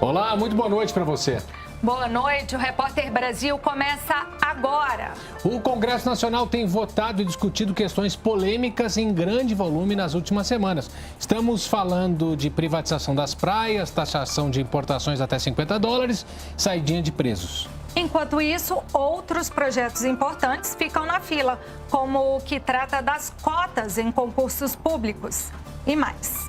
Olá, muito boa noite para você. Boa noite, o Repórter Brasil começa agora. O Congresso Nacional tem votado e discutido questões polêmicas em grande volume nas últimas semanas. Estamos falando de privatização das praias, taxação de importações até $50, saidinha de presos. Enquanto isso, outros projetos importantes ficam na fila, como o que trata das cotas em concursos públicos e mais.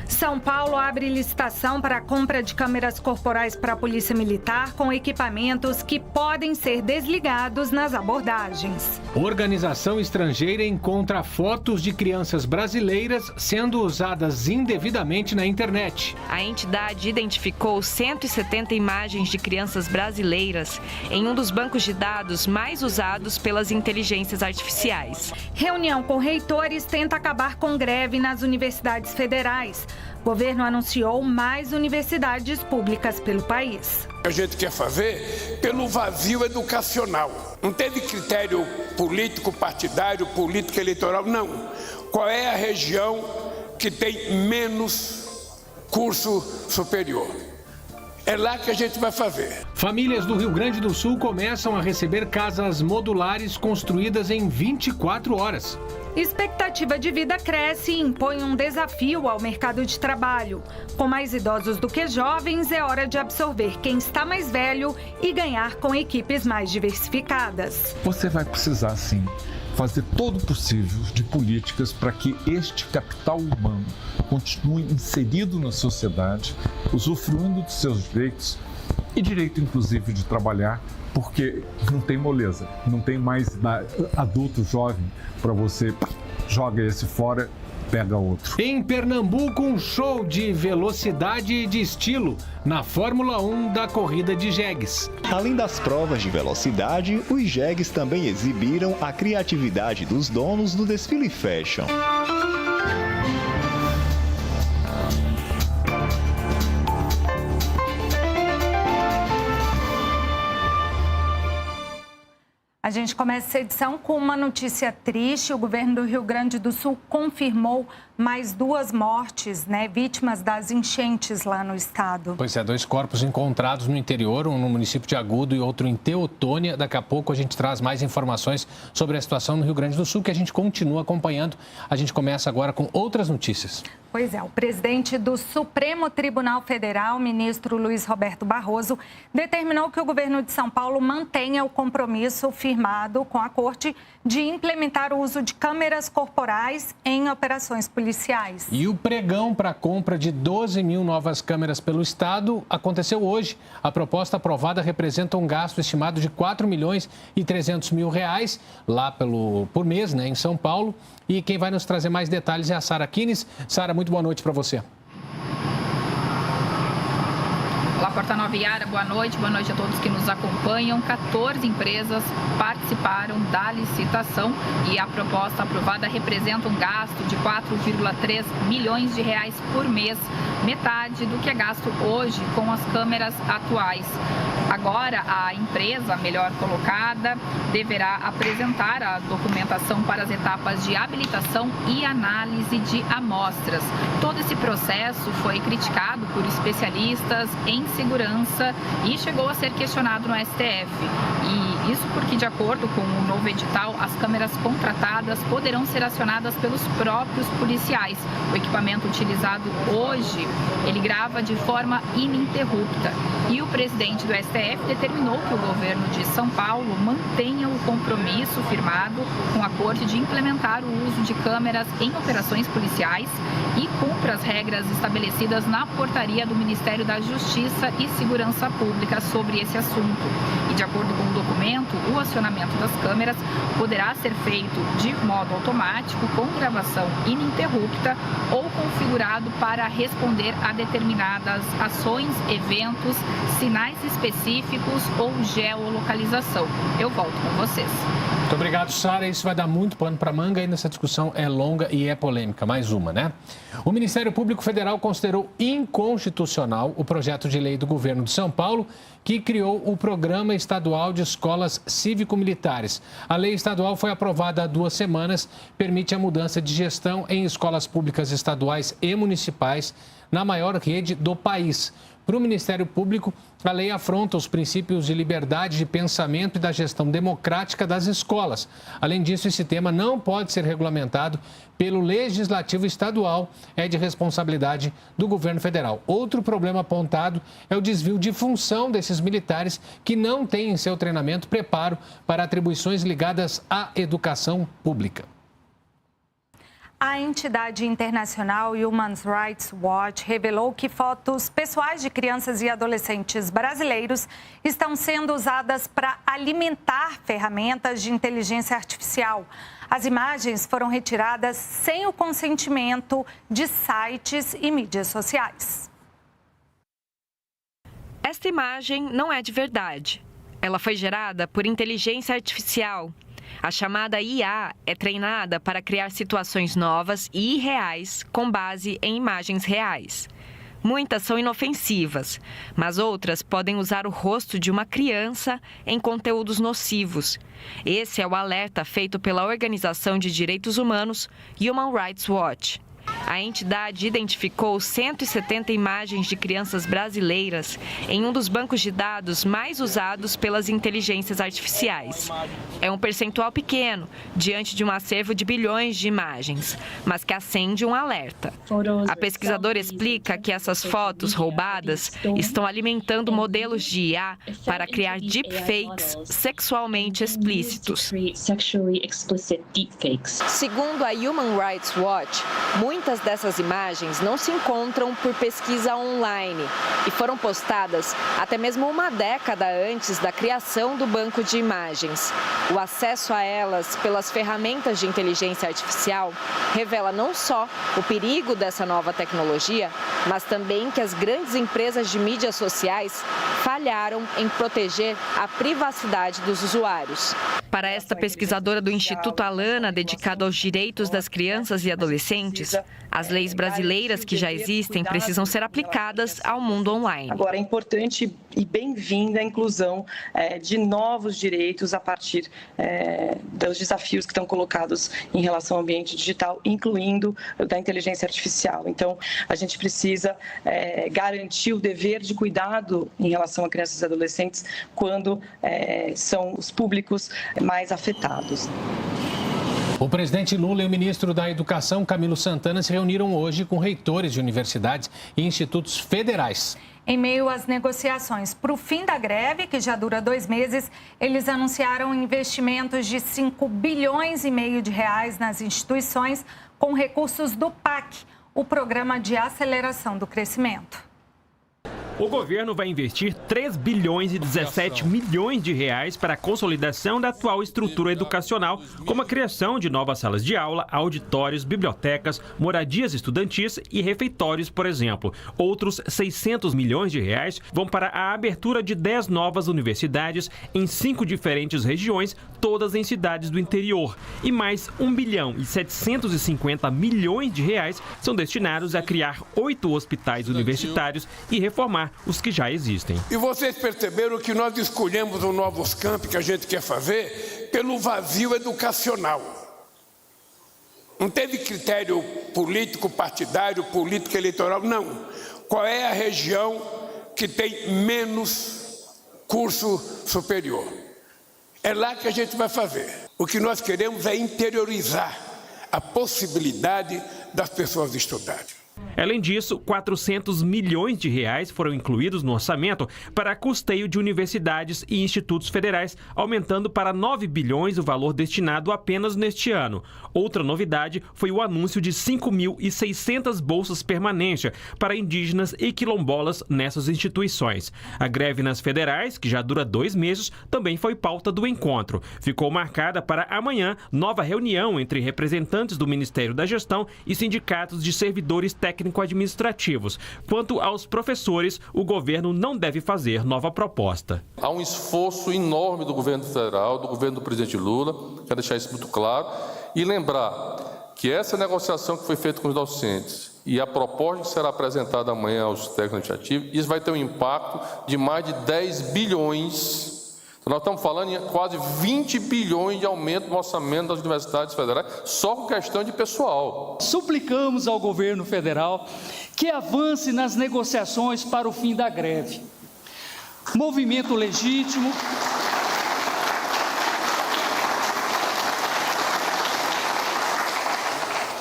São Paulo abre licitação para a compra de câmeras corporais para a Polícia Militar com equipamentos que podem ser desligados nas abordagens. Organização estrangeira encontra fotos de crianças brasileiras sendo usadas indevidamente na internet. A entidade identificou 170 imagens de crianças brasileiras em um dos bancos de dados mais usados pelas inteligências artificiais. Reunião com reitores tenta acabar com greve nas universidades federais. O governo anunciou mais universidades públicas pelo país. A gente quer fazer pelo vazio educacional. Não teve critério político, partidário, político, eleitoral, não. Qual é a região que tem menos curso superior? É lá que a gente vai fazer. Famílias do Rio Grande do Sul começam a receber casas modulares construídas em 24 horas. Expectativa de vida cresce e impõe um desafio ao mercado de trabalho. Com mais idosos do que jovens, é hora de absorver quem está mais velho e ganhar com equipes mais diversificadas. Você vai precisar, sim, fazer todo o possível de políticas para que este capital humano continue inserido na sociedade, usufruindo dos seus direitos e direito, inclusive, de trabalhar, porque não tem moleza, não tem mais adulto jovem para você joga esse fora, pega outro. Em Pernambuco, um show de velocidade e de estilo na Fórmula 1 da corrida de jegues. Além das provas de velocidade, os jegues também exibiram a criatividade dos donos do desfile fashion. A gente começa essa edição com uma notícia triste. O governo do Rio Grande do Sul confirmou mais 2 mortes, vítimas das enchentes lá no estado. Pois é, 2 corpos encontrados no interior, um no município de Agudo e outro em Teotônia. Daqui a pouco a gente traz mais informações sobre a situação no Rio Grande do Sul, que a gente continua acompanhando. A gente começa agora com outras notícias. Pois é, o presidente do Supremo Tribunal Federal, ministro Luiz Roberto Barroso, determinou que o governo de São Paulo mantenha o compromisso firmado com a Corte de implementar o uso de câmeras corporais em operações policiais. E o pregão para a compra de 12 mil novas câmeras pelo Estado aconteceu hoje. A proposta aprovada representa um gasto estimado de R$4.300.000 lá por mês, em São Paulo. E quem vai nos trazer mais detalhes é a Sara Kines. Sara, muito boa noite para você. Olá, Porta Nova Yara, boa noite a todos que nos acompanham. 14 empresas participaram da licitação e a proposta aprovada representa um gasto de R$4,3 milhões por mês, metade do que é gasto hoje com as câmeras atuais. Agora, a empresa melhor colocada deverá apresentar a documentação para as etapas de habilitação e análise de amostras. Todo esse processo foi criticado por especialistas em segurança e chegou a ser questionado no STF. E isso porque, de acordo com o novo edital, as câmeras contratadas poderão ser acionadas pelos próprios policiais. O equipamento utilizado hoje, ele grava de forma ininterrupta. E o presidente do STF determinou que o governo de São Paulo mantenha o compromisso firmado com a Corte de implementar o uso de câmeras em operações policiais e cumpra as regras estabelecidas na portaria do Ministério da Justiça e Segurança Pública sobre esse assunto. E, de acordo com o documento, o acionamento das câmeras poderá ser feito de modo automático, com gravação ininterrupta ou configurado para responder a determinadas ações, eventos, sinais específicos ou geolocalização. Eu volto com vocês. Muito obrigado, Sara. Isso vai dar muito pano para manga e nessa discussão é longa e é polêmica. Mais uma, O Ministério Público Federal considerou inconstitucional o projeto de lei do governo de São Paulo que criou o Programa Estadual de Escolas Cívico-Militares. A lei estadual foi aprovada há 2 semanas, permite a mudança de gestão em escolas públicas estaduais e municipais na maior rede do país. Para o Ministério Público, a lei afronta os princípios de liberdade de pensamento e da gestão democrática das escolas. Além disso, esse tema não pode ser regulamentado pelo Legislativo Estadual, é de responsabilidade do governo federal. Outro problema apontado é o desvio de função desses militares que não têm em seu treinamento preparo para atribuições ligadas à educação pública. A entidade internacional Human Rights Watch revelou que fotos pessoais de crianças e adolescentes brasileiros estão sendo usadas para alimentar ferramentas de inteligência artificial. As imagens foram retiradas sem o consentimento de sites e mídias sociais. Esta imagem não é de verdade. Ela foi gerada por inteligência artificial. A chamada IA é treinada para criar situações novas e irreais com base em imagens reais. Muitas são inofensivas, mas outras podem usar o rosto de uma criança em conteúdos nocivos. Esse é o alerta feito pela Organização de Direitos Humanos Human Rights Watch. A entidade identificou 170 imagens de crianças brasileiras em um dos bancos de dados mais usados pelas inteligências artificiais. É um percentual pequeno, diante de um acervo de bilhões de imagens, mas que acende um alerta. A pesquisadora explica que essas fotos roubadas estão alimentando modelos de IA para criar deepfakes sexualmente explícitos. Segundo a Human Rights Watch, muitas dessas imagens não se encontram por pesquisa online e foram postadas até mesmo uma década antes da criação do banco de imagens. O acesso a elas pelas ferramentas de inteligência artificial revela não só o perigo dessa nova tecnologia, mas também que as grandes empresas de mídias sociais falharam em proteger a privacidade dos usuários. Para esta pesquisadora do Instituto Alana, dedicado aos direitos das crianças e adolescentes, as leis brasileiras que já existem precisam ser aplicadas ao mundo online. Agora, é importante e bem-vinda a inclusão de novos direitos a partir dos desafios que estão colocados em relação ao ambiente digital, incluindo da inteligência artificial. Então, a gente precisa garantir o dever de cuidado em relação a crianças e adolescentes quando são os públicos mais afetados. O presidente Lula e o ministro da Educação, Camilo Santana, se reuniram hoje com reitores de universidades e institutos federais. Em meio às negociações para o fim da greve, que já dura 2 meses, eles anunciaram investimentos de 5,5 bilhões de reais nas instituições com recursos do PAC, o Programa de Aceleração do Crescimento. O governo vai investir 3 bilhões e 17 milhões de reais para a consolidação da atual estrutura educacional, como a criação de novas salas de aula, auditórios, bibliotecas, moradias estudantis e refeitórios, por exemplo. Outros 600 milhões de reais vão para a abertura de 10 novas universidades em 5 diferentes regiões, todas em cidades do interior. E mais 1 bilhão e 750 milhões de reais são destinados a criar 8 hospitais universitários e reformar os que já existem. E vocês perceberam que nós escolhemos o Novos Campi que a gente quer fazer pelo vazio educacional. Não teve critério político, partidário, político, eleitoral, não. Qual é a região que tem menos curso superior? É lá que a gente vai fazer. O que nós queremos é interiorizar a possibilidade das pessoas estudarem. Além disso, 400 milhões de reais foram incluídos no orçamento para custeio de universidades e institutos federais, aumentando para 9 bilhões o valor destinado apenas neste ano. Outra novidade foi o anúncio de 5.600 bolsas permanentes para indígenas e quilombolas nessas instituições. A greve nas federais, que já dura 2 meses, também foi pauta do encontro. Ficou marcada para amanhã nova reunião entre representantes do Ministério da Gestão e sindicatos de servidores técnico-administrativos. Quanto aos professores, o governo não deve fazer nova proposta. Há um esforço enorme do governo federal, do governo do presidente Lula, quero deixar isso muito claro, e lembrar que essa negociação que foi feita com os docentes e a proposta que será apresentada amanhã aos técnicos administrativos, isso vai ter um impacto de mais de 10 bilhões Nós estamos falando em quase 20 bilhões de aumento no orçamento das universidades federais, só com questão de pessoal. Suplicamos ao governo federal que avance nas negociações para o fim da greve. Movimento legítimo.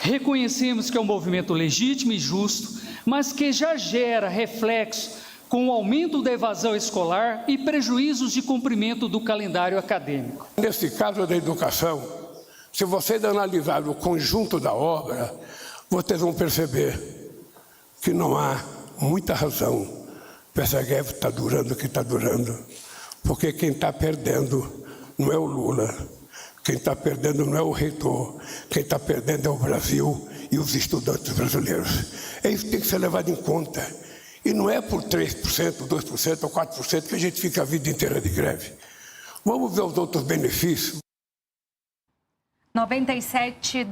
Reconhecemos que é um movimento legítimo e justo, mas que já gera reflexo com o aumento da evasão escolar e prejuízos de cumprimento do calendário acadêmico. Nesse caso da educação, se vocês analisarem o conjunto da obra, vocês vão perceber que não há muita razão para essa greve estar durando o que está durando, porque quem está perdendo não é o Lula, quem está perdendo não é o reitor, quem está perdendo é o Brasil e os estudantes brasileiros. Isso tem que ser levado em conta. E não é por 3%, 2% ou 4% que a gente fica a vida inteira de greve. Vamos ver os outros benefícios. 97%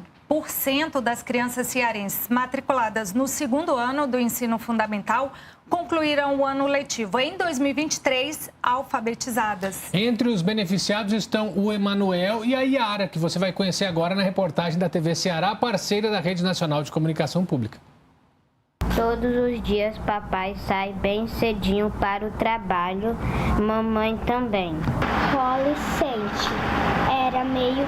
das crianças cearenses matriculadas no segundo ano do ensino fundamental concluíram o ano letivo em 2023 alfabetizadas. Entre os beneficiados estão o Emanuel e a Iara, que você vai conhecer agora na reportagem da TV Ceará, parceira da Rede Nacional de Comunicação Pública. Todos os dias papai sai bem cedinho para o trabalho, mamãe também. Adolescente, era meio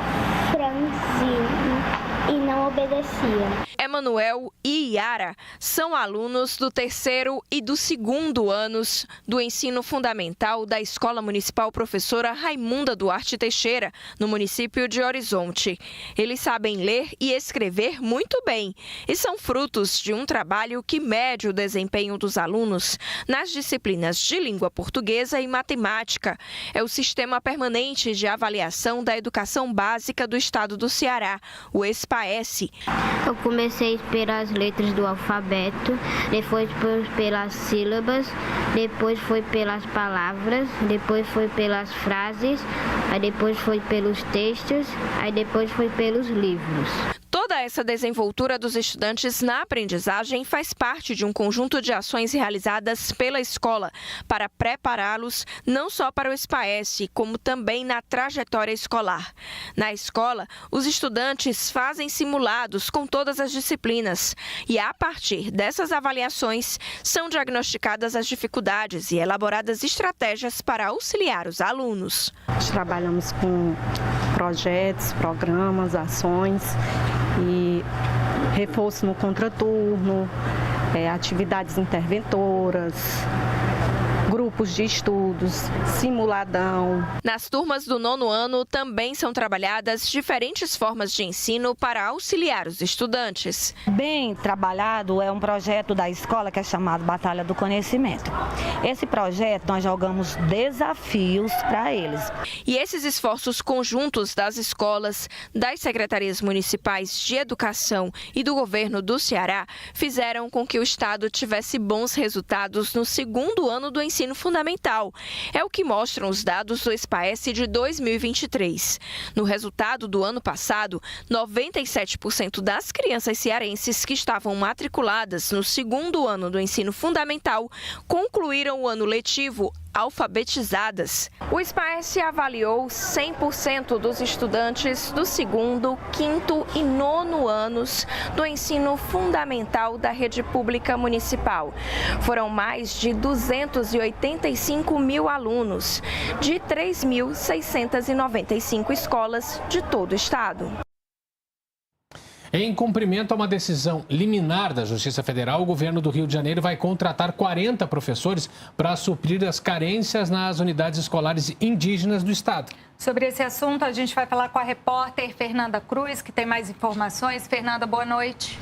franzino e não obedecia. Emanuel e Iara são alunos do terceiro e do segundo anos do ensino fundamental da Escola Municipal Professora Raimunda Duarte Teixeira, no município de Horizonte. Eles sabem ler e escrever muito bem e são frutos de um trabalho que mede o desempenho dos alunos nas disciplinas de língua portuguesa e matemática. É o Sistema Permanente de Avaliação da Educação Básica do Estado do Ceará, o SPAES. Eu comecei pelas letras do alfabeto, depois pelas sílabas, depois foi pelas palavras, depois foi pelas frases, aí depois foi pelos textos, aí depois foi pelos livros. Toda essa desenvoltura dos estudantes na aprendizagem faz parte de um conjunto de ações realizadas pela escola para prepará-los não só para o SPAES, como também na trajetória escolar. Na escola, os estudantes fazem simulados com todas as disciplinas e, a partir dessas avaliações, são diagnosticadas as dificuldades e elaboradas estratégias para auxiliar os alunos. Trabalhamos com projetos, programas, ações e reforço no contraturno, atividades interventoras, grupos de estudos, simuladão. Nas turmas do 9º ano também são trabalhadas diferentes formas de ensino para auxiliar os estudantes. Bem trabalhado é um projeto da escola que é chamado Batalha do Conhecimento. Esse projeto nós jogamos desafios para eles. E esses esforços conjuntos das escolas, das secretarias municipais de educação e do governo do Ceará fizeram com que o estado tivesse bons resultados no segundo ano do ensino fundamental. É o que mostram os dados do SPAES de 2023. No resultado do ano passado, 97% das crianças cearenses que estavam matriculadas no segundo ano do ensino fundamental concluíram o ano letivo alfabetizadas. O SPAES avaliou 100% dos estudantes do segundo, quinto e 9º anos do ensino fundamental da rede pública municipal. Foram mais de 285 mil alunos, de 3.695 escolas de todo o estado. Em cumprimento a uma decisão liminar da Justiça Federal, o governo do Rio de Janeiro vai contratar 40 professores para suprir as carências nas unidades escolares indígenas do estado. Sobre esse assunto, a gente vai falar com a repórter Fernanda Cruz, que tem mais informações. Fernanda, boa noite.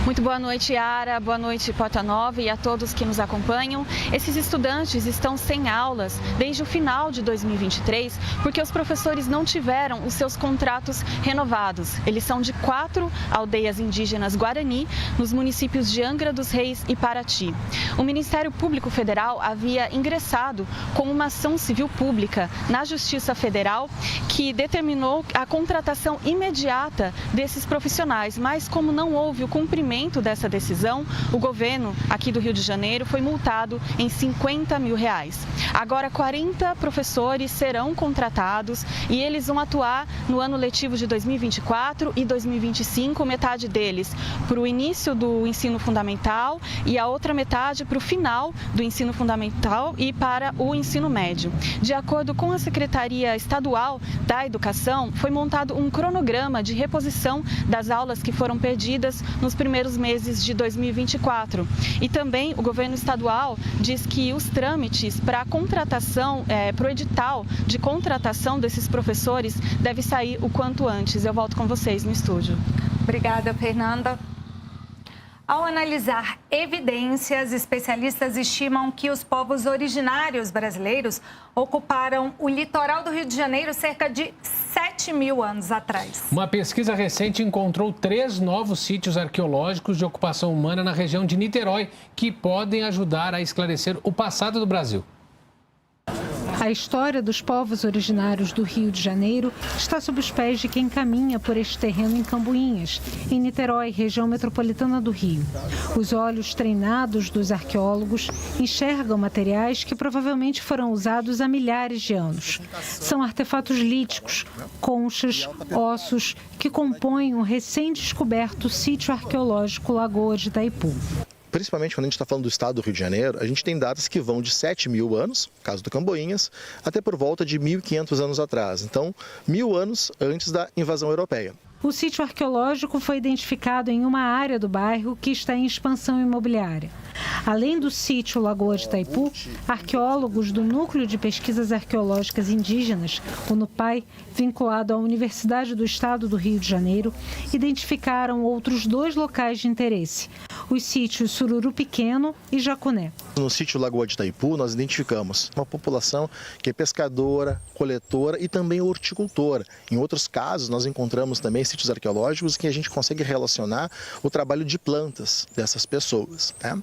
Muito boa noite, Yara. Boa noite, Porta Nova, e a todos que nos acompanham. Esses estudantes estão sem aulas desde o final de 2023 porque os professores não tiveram os seus contratos renovados. Eles são de 4 aldeias indígenas Guarani, nos municípios de Angra dos Reis e Paraty. O Ministério Público Federal havia ingressado com uma ação civil pública na Justiça Federal que determinou a contratação imediata desses profissionais, mas como não houve o cumprimento cumprimento dessa decisão, o governo aqui do Rio de Janeiro foi multado em R$50 mil. Agora, 40 professores serão contratados e eles vão atuar no ano letivo de 2024 e 2025, metade deles para o início do ensino fundamental e a outra metade para o final do ensino fundamental e para o ensino médio. De acordo com a Secretaria Estadual da Educação, foi montado um cronograma de reposição das aulas que foram perdidas nos primeiros meses de 2024. E também o governo estadual diz que os trâmites para a contratação, para o edital de contratação desses professores deve sair o quanto antes. Eu volto com vocês no estúdio. Obrigada, Fernanda. Ao analisar evidências, especialistas estimam que os povos originários brasileiros ocuparam o litoral do Rio de Janeiro cerca de 7 mil anos atrás. Uma pesquisa recente encontrou 3 novos sítios arqueológicos de ocupação humana na região de Niterói, que podem ajudar a esclarecer o passado do Brasil. A história dos povos originários do Rio de Janeiro está sob os pés de quem caminha por este terreno em Cambuinhas, em Niterói, região metropolitana do Rio. Os olhos treinados dos arqueólogos enxergam materiais que provavelmente foram usados há milhares de anos. São artefatos líticos, conchas, ossos, que compõem o recém-descoberto sítio arqueológico Lagoa de Itaipu. Principalmente quando a gente está falando do estado do Rio de Janeiro, a gente tem datas que vão de 7 mil anos, caso do Camboinhas, até por volta de 1.500 anos atrás. Então, 1.000 anos antes da invasão europeia. O sítio arqueológico foi identificado em uma área do bairro que está em expansão imobiliária. Além do sítio Lagoa de Itaipu, arqueólogos do Núcleo de Pesquisas Arqueológicas Indígenas, o NUPAI, vinculado à Universidade do Estado do Rio de Janeiro, identificaram outros 2 locais de interesse, os sítios Sururu Pequeno e Jacuné. No sítio Lagoa de Itaipu, nós identificamos uma população que é pescadora, coletora e também horticultora. Em outros casos, nós encontramos também sítios arqueológicos que a gente consegue relacionar o trabalho de plantas dessas pessoas, né?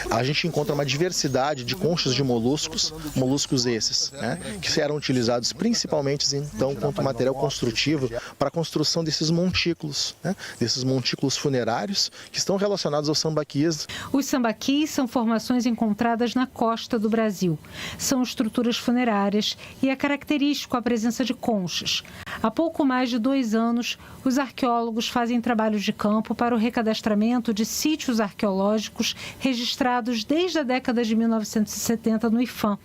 A gente encontra uma diversidade de conchas de moluscos esses, né, que eram utilizados principalmente então como material construtivo para a construção desses montículos, né, desses montículos funerários que estão relacionados aos sambaquis. Os sambaquis são formações encontradas na costa do Brasil. São estruturas funerárias e é característico a presença de conchas. Há pouco mais de 2 anos, os arqueólogos fazem trabalhos de campo para o recadastramento de sítios arqueológicos registrados desde a década de 1970 no IFAM.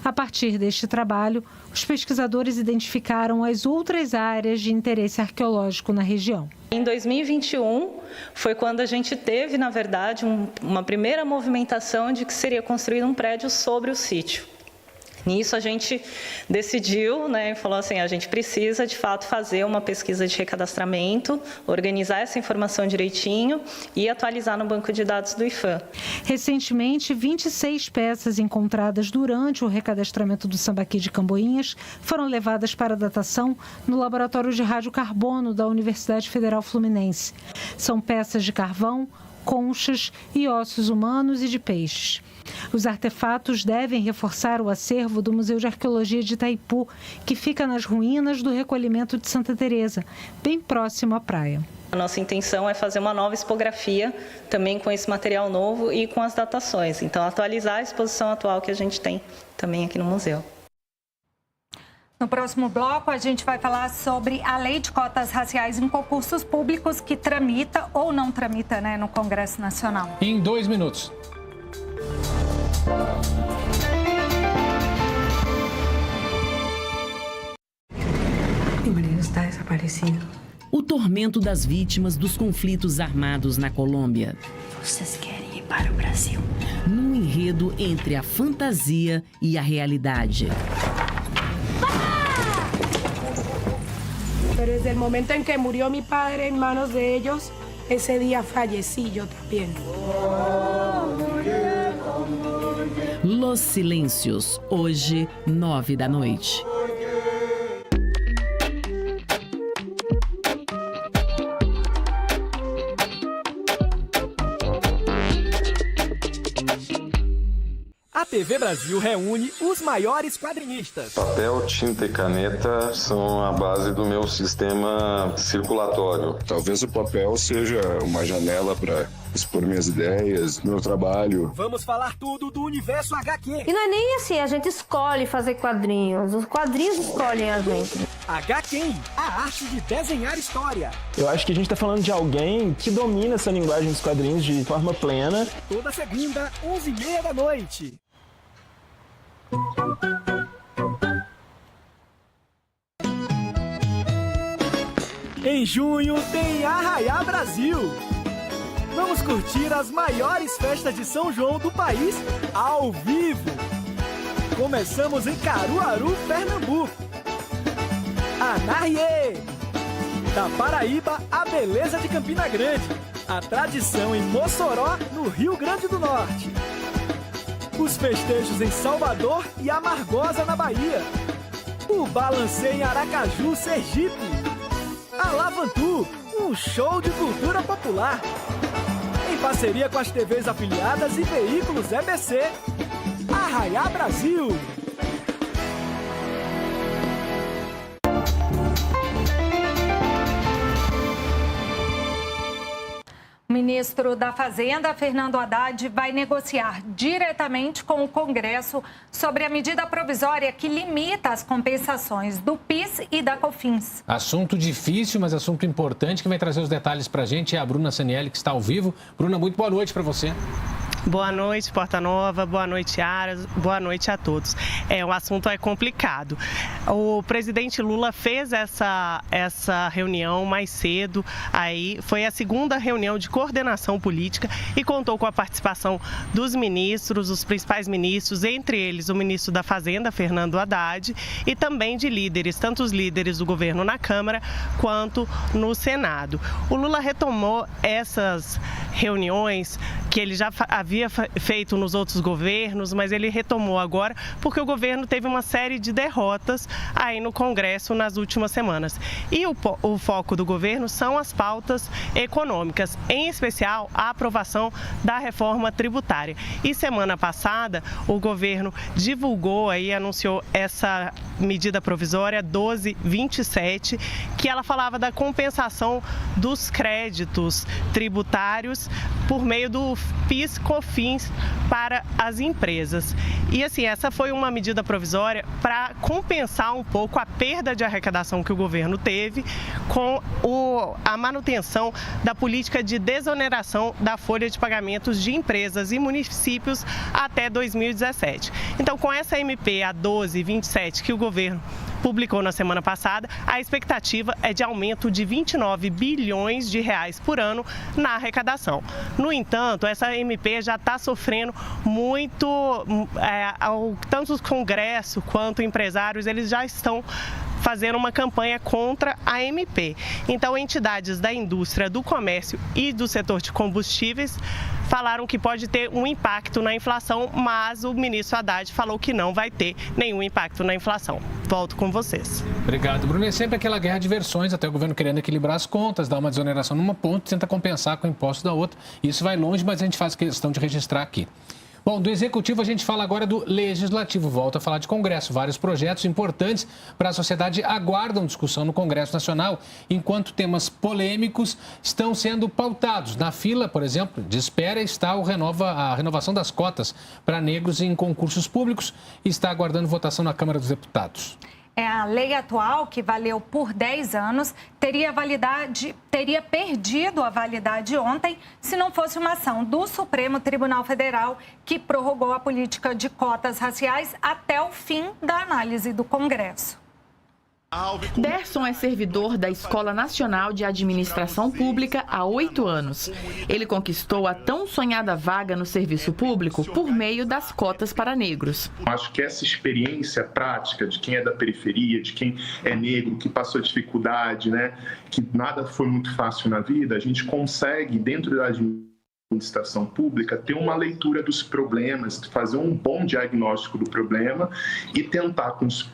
A partir deste trabalho, os pesquisadores identificaram as outras áreas de interesse arqueológico na região. Em 2021 foi quando a gente teve, na verdade, uma primeira movimentação de que seria construído um prédio sobre o sítio. Nisso a gente decidiu, né, falou assim, a gente precisa de fato fazer uma pesquisa de recadastramento, organizar essa informação direitinho e atualizar no banco de dados do IFAM. Recentemente, 26 peças encontradas durante o recadastramento do Sambaqui de Camboinhas foram levadas para datação no Laboratório de Radiocarbono da Universidade Federal Fluminense. São peças de carvão, conchas e ossos humanos e de peixes. Os artefatos devem reforçar o acervo do Museu de Arqueologia de Itaipu, que fica nas ruínas do recolhimento de Santa Teresa, bem próximo à praia. A nossa intenção é fazer uma nova expografia, também com esse material novo e com as datações. Então, atualizar a exposição atual que a gente tem também aqui no museu. No próximo bloco, a gente vai falar sobre a lei de cotas raciais em concursos públicos que tramita ou não tramita, né, no Congresso Nacional. Em 2 minutos. Meu marido está desaparecido. O tormento das vítimas dos conflitos armados na Colômbia. Vocês querem ir para o Brasil? Num enredo entre a fantasia e a realidade. Pero desde el momento en que murió mi padre en manos de ellos, ese día fallecí yo también. Los Silêncios, hoje, 9 da noite. A TV Brasil reúne os maiores quadrinistas. Papel, tinta e caneta são a base do meu sistema circulatório. Talvez o papel seja uma janela para expor minhas ideias, meu trabalho. Vamos falar tudo do universo HQ. E não é nem assim, a gente escolhe fazer quadrinhos, os quadrinhos escolhem a gente. HQ, a arte de desenhar história. Eu acho que a gente tá falando de alguém que domina essa linguagem dos quadrinhos de forma plena. Toda segunda, 11h30 da noite. Em junho tem Arraiá Brasil. Vamos curtir as maiores festas de São João do país ao vivo. Começamos em Caruaru, Pernambuco. Anarie! Da Paraíba, a beleza de Campina Grande. A tradição em Mossoró, no Rio Grande do Norte. Os festejos em Salvador e Amargosa, na Bahia. O Balancê em Aracaju, Sergipe. A Lavantu, um show de cultura popular. Em parceria com as TVs afiliadas e veículos EBC. Arraiá Brasil! O ministro da Fazenda, Fernando Haddad, vai negociar diretamente com o Congresso sobre a medida provisória que limita as compensações do PIS e da COFINS. Assunto difícil, mas assunto importante. Que vai trazer os detalhes para a gente é a Bruna Sanielli, que está ao vivo. Bruna, muito boa noite para você. Boa noite, Porta Nova, boa noite, Aras, boa noite a todos. O assunto é complicado. O presidente Lula fez essa reunião mais cedo, aí foi a segunda reunião de coordenação política e contou com a participação dos ministros, os principais ministros, entre eles o ministro da Fazenda, Fernando Haddad, e também de líderes, tanto os líderes do governo na Câmara quanto no Senado. O Lula retomou essas reuniões que ele já havia feito nos outros governos, mas ele retomou agora porque o governo teve uma série de derrotas aí no Congresso nas últimas semanas. E o foco do governo são as pautas econômicas, em especial a aprovação da reforma tributária. E semana passada o governo divulgou aí, anunciou essa medida provisória 1227, que ela falava da compensação dos créditos tributários por meio do PIS/COFINS para as empresas. E assim, essa foi uma medida provisória para compensar um pouco a perda de arrecadação que o governo teve com a manutenção da política de desoneração da folha de pagamentos de empresas e municípios até 2017. Então, com essa MP, a 1227, que o governo publicou na semana passada, a expectativa é de aumento de 29 bilhões de reais por ano na arrecadação. No entanto, essa MP já está sofrendo muito, tanto o Congresso quanto empresários, eles já estão fazendo uma campanha contra a MP. Então, entidades da indústria, do comércio e do setor de combustíveis falaram que pode ter um impacto na inflação, mas o ministro Haddad falou que não vai ter nenhum impacto na inflação. Volto com vocês. Obrigado, Bruno. É sempre aquela guerra de versões, até o governo querendo equilibrar as contas, dar uma desoneração numa ponta, tenta compensar com o imposto da outra. Isso vai longe, mas a gente faz questão de registrar aqui. Bom, do Executivo a gente fala agora do Legislativo, volta a falar de Congresso. Vários projetos importantes para a sociedade aguardam discussão no Congresso Nacional, enquanto temas polêmicos estão sendo pautados. Na fila, por exemplo, de espera está a renovação das cotas para negros em concursos públicos e está aguardando votação na Câmara dos Deputados. A lei atual, que valeu por 10 anos, teria perdido a validade ontem se não fosse uma ação do Supremo Tribunal Federal que prorrogou a política de cotas raciais até o fim da análise do Congresso. Derson é servidor da Escola Nacional de Administração Pública há 8 anos. Ele conquistou a tão sonhada vaga no serviço público por meio das cotas para negros. Acho que essa experiência prática de quem é da periferia, de quem é negro, que passou dificuldade, né, que nada foi muito fácil na vida, a gente consegue, dentro da administração pública, ter uma leitura dos problemas, fazer um bom diagnóstico do problema e tentar, com os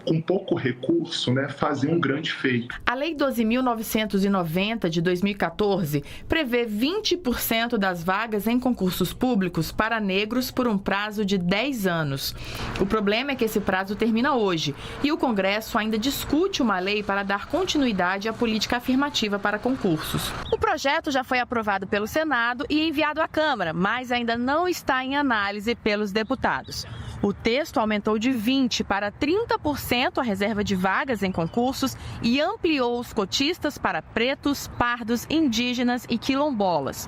com pouco recurso, né, fazer um grande feito. A Lei 12.990 de 2014 prevê 20% das vagas em concursos públicos para negros por um prazo de 10 anos. O problema é que esse prazo termina hoje e o Congresso ainda discute uma lei para dar continuidade à política afirmativa para concursos. O projeto já foi aprovado pelo Senado e enviado à Câmara, mas ainda não está em análise pelos deputados. O texto aumentou de 20% para 30% a reserva de vagas em concursos e ampliou os cotistas para pretos, pardos, indígenas e quilombolas.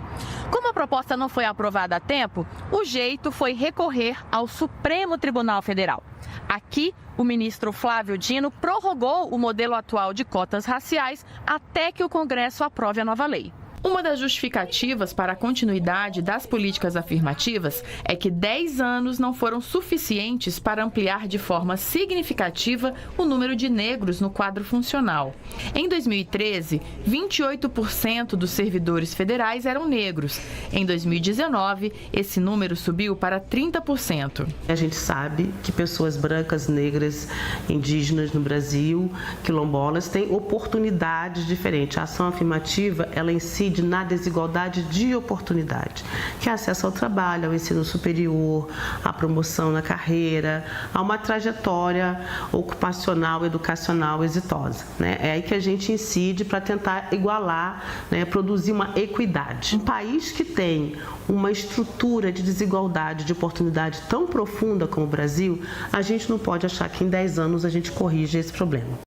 Como a proposta não foi aprovada a tempo, o jeito foi recorrer ao Supremo Tribunal Federal. Aqui, o ministro Flávio Dino prorrogou o modelo atual de cotas raciais até que o Congresso aprove a nova lei. Uma das justificativas para a continuidade das políticas afirmativas é que 10 anos não foram suficientes para ampliar de forma significativa o número de negros no quadro funcional. Em 2013, 28% dos servidores federais eram negros. Em 2019, esse número subiu para 30%. A gente sabe que pessoas brancas, negras, indígenas no Brasil, quilombolas, têm oportunidades diferentes. A ação afirmativa, ela incide na desigualdade de oportunidade, que é acesso ao trabalho, ao ensino superior, à promoção na carreira, a uma trajetória ocupacional, educacional exitosa, né? É aí que a gente incide para tentar igualar, né, produzir uma equidade. Um país que tem uma estrutura de desigualdade, de oportunidade tão profunda como o Brasil, a gente não pode achar que em 10 anos a gente corrige esse problema.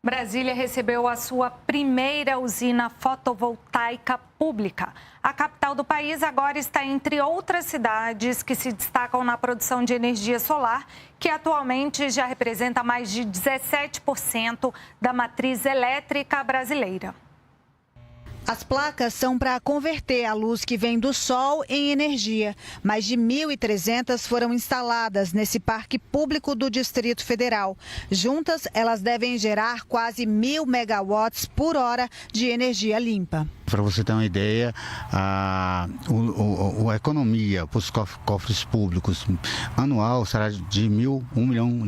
Brasília recebeu a sua primeira usina fotovoltaica pública. A capital do país agora está entre outras cidades que se destacam na produção de energia solar, que atualmente já representa mais de 17% da matriz elétrica brasileira. As placas são para converter a luz que vem do sol em energia. Mais de 1.300 foram instaladas nesse parque público do Distrito Federal. Juntas, elas devem gerar quase 1.000 megawatts por hora de energia limpa. Para você ter uma ideia, a economia para os cofres públicos anual será de R$ 1 milhão.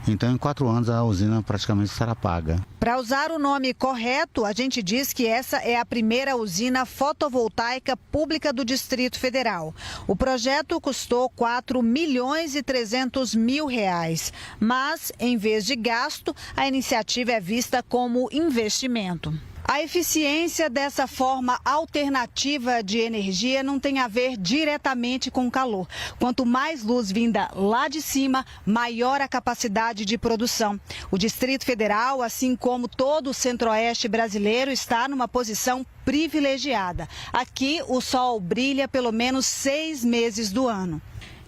Então, em 4 anos, a usina praticamente estará paga. Para usar o nome correto, a gente diz que essa é a primeira usina fotovoltaica pública do Distrito Federal. O projeto custou R$ 4.300.000. Mas, em vez de gasto, a iniciativa é vista como investimento. A eficiência dessa forma alternativa de energia não tem a ver diretamente com o calor. Quanto mais luz vinda lá de cima, maior a capacidade de produção. O Distrito Federal, assim como todo o centro-oeste brasileiro, está numa posição privilegiada. Aqui, o sol brilha pelo menos 6 meses do ano.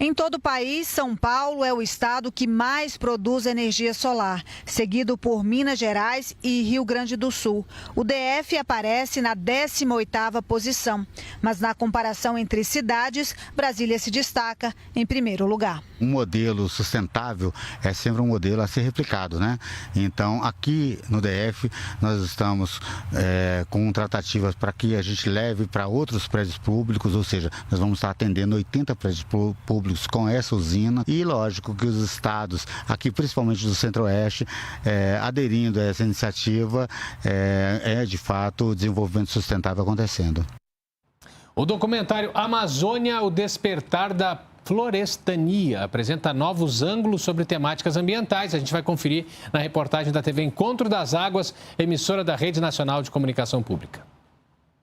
Em todo o país, São Paulo é o estado que mais produz energia solar, seguido por Minas Gerais e Rio Grande do Sul. O DF aparece na 18ª posição, mas na comparação entre cidades, Brasília se destaca em primeiro lugar. Um modelo sustentável é sempre um modelo a ser replicado, né? Então, aqui no DF, nós estamos com tratativas para que a gente leve para outros prédios públicos, ou seja, nós vamos estar atendendo 80 prédios públicos com essa usina e lógico que os estados, aqui principalmente do Centro-Oeste, aderindo a essa iniciativa, de fato o desenvolvimento sustentável acontecendo. O documentário Amazônia, o Despertar da Florestania apresenta novos ângulos sobre temáticas ambientais. A gente vai conferir na reportagem da TV Encontro das Águas, emissora da Rede Nacional de Comunicação Pública.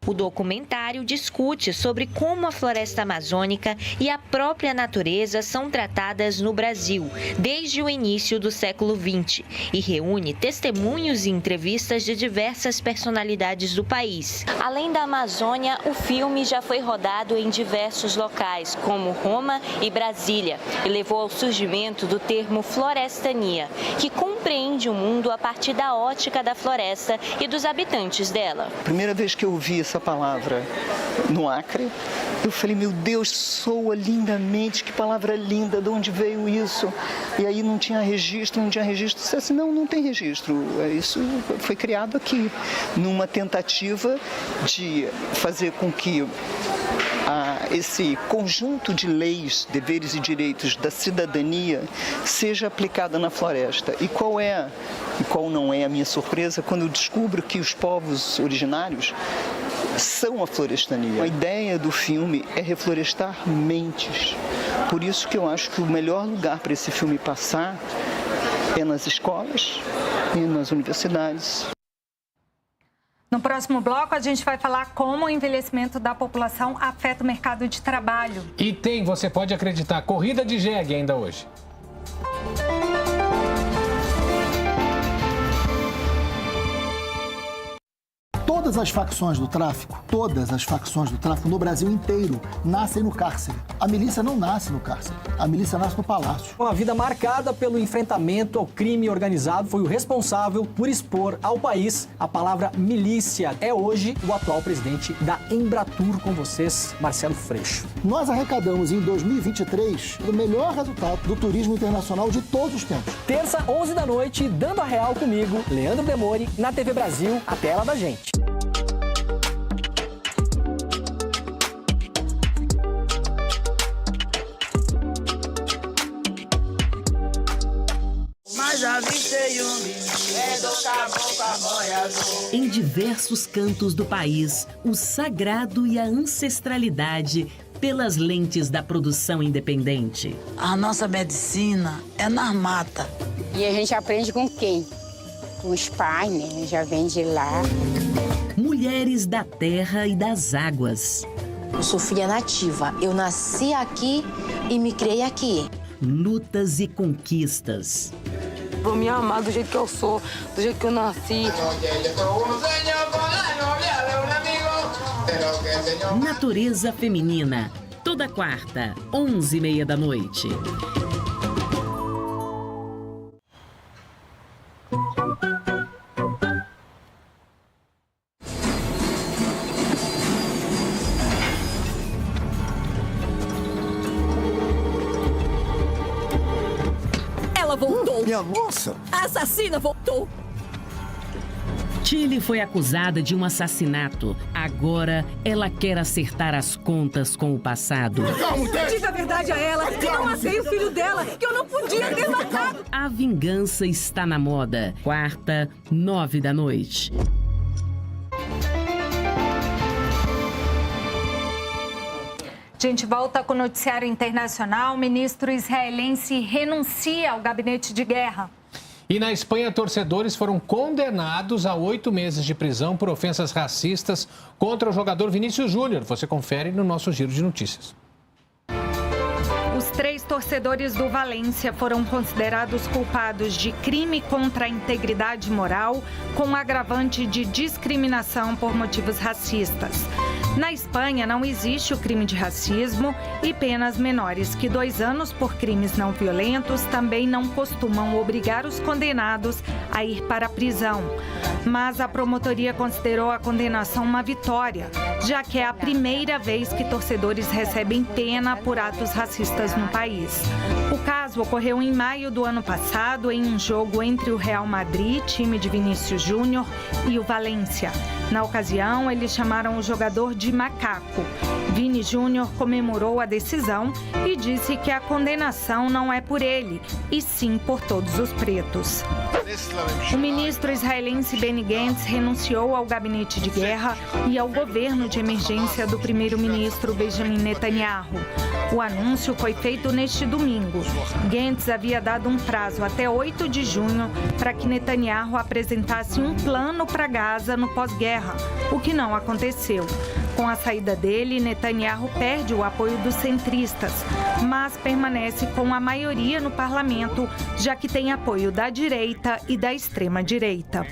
O documentário discute sobre como a floresta amazônica e a própria natureza são tratadas no Brasil desde o início do século XX e reúne testemunhos e entrevistas de diversas personalidades do país. Além da Amazônia, o filme já foi rodado em diversos locais, como Roma e Brasília, e levou ao surgimento do termo florestania, que compreende o mundo a partir da ótica da floresta e dos habitantes dela. Primeira vez que eu ouvi essa palavra no Acre, eu falei, meu Deus, soa lindamente, que palavra linda, de onde veio isso? E aí não tinha registro, disse assim, não tem registro, isso foi criado aqui, numa tentativa de fazer com que esse conjunto de leis, deveres e direitos da cidadania seja aplicada na floresta. E qual não é a minha surpresa quando eu descubro que os povos originários são a florestania. A ideia do filme é reflorestar mentes. Por isso que eu acho que o melhor lugar para esse filme passar é nas escolas e nas universidades. No próximo bloco, a gente vai falar como o envelhecimento da população afeta o mercado de trabalho. E você pode acreditar, corrida de jegue ainda hoje. Todas as facções do tráfico no Brasil inteiro nascem no cárcere. A milícia não nasce no cárcere, a milícia nasce no palácio. Uma vida marcada pelo enfrentamento ao crime organizado foi o responsável por expor ao país a palavra milícia. É hoje o atual presidente da Embratur com vocês, Marcelo Freixo. Nós arrecadamos em 2023 o melhor resultado do turismo internacional de todos os tempos. Terça, 11 da noite, Dando a Real comigo, Leandro Demore, na TV Brasil, a tela da gente. Em diversos cantos do país, o sagrado e a ancestralidade pelas lentes da produção independente. A nossa medicina é na mata. E a gente aprende com quem? Com os pais, né? Já vem de lá. Mulheres da terra e das águas. Eu sou filha nativa. Eu nasci aqui e me criei aqui. Lutas e conquistas. Vou me amar do jeito que eu sou, do jeito que eu nasci. Natureza Feminina, toda quarta, 11h30 da noite. Ela voltou. Minha nossa! A assassina voltou. Tilly foi acusada de um assassinato. Agora ela quer acertar as contas com o passado. Diga a verdade a ela, que não matei o filho dela, que eu não podia ter matado. A vingança está na moda. Quarta, 9 da noite. A gente volta com o noticiário internacional. O ministro israelense renuncia ao gabinete de guerra. E na Espanha, torcedores foram condenados a 8 meses de prisão por ofensas racistas contra o jogador Vinícius Júnior. Você confere no nosso Giro de Notícias. Os 3 torcedores do Valência foram considerados culpados de crime contra a integridade moral, com agravante de discriminação por motivos racistas. Na Espanha, não existe o crime de racismo e penas menores que 2 anos por crimes não violentos também não costumam obrigar os condenados a ir para a prisão. Mas a promotoria considerou a condenação uma vitória, já que é a primeira vez que torcedores recebem pena por atos racistas no país. O caso ocorreu em maio do ano passado, em um jogo entre o Real Madrid, time de Vinícius Júnior, e o Valência. Na ocasião, eles chamaram o jogador de macaco. Vini Júnior comemorou a decisão e disse que a condenação não é por ele, e sim por todos os pretos. O ministro israelense Benny Gantz renunciou ao gabinete de guerra e ao governo de emergência do primeiro-ministro Benjamin Netanyahu. O anúncio foi feito neste domingo. Gantz havia dado um prazo até 8 de junho para que Netanyahu apresentasse um plano para Gaza no pós-guerra, o que não aconteceu. Com a saída dele, Netanyahu perde o apoio dos centristas, mas permanece com a maioria no parlamento, já que tem apoio da direita e da extrema-direita.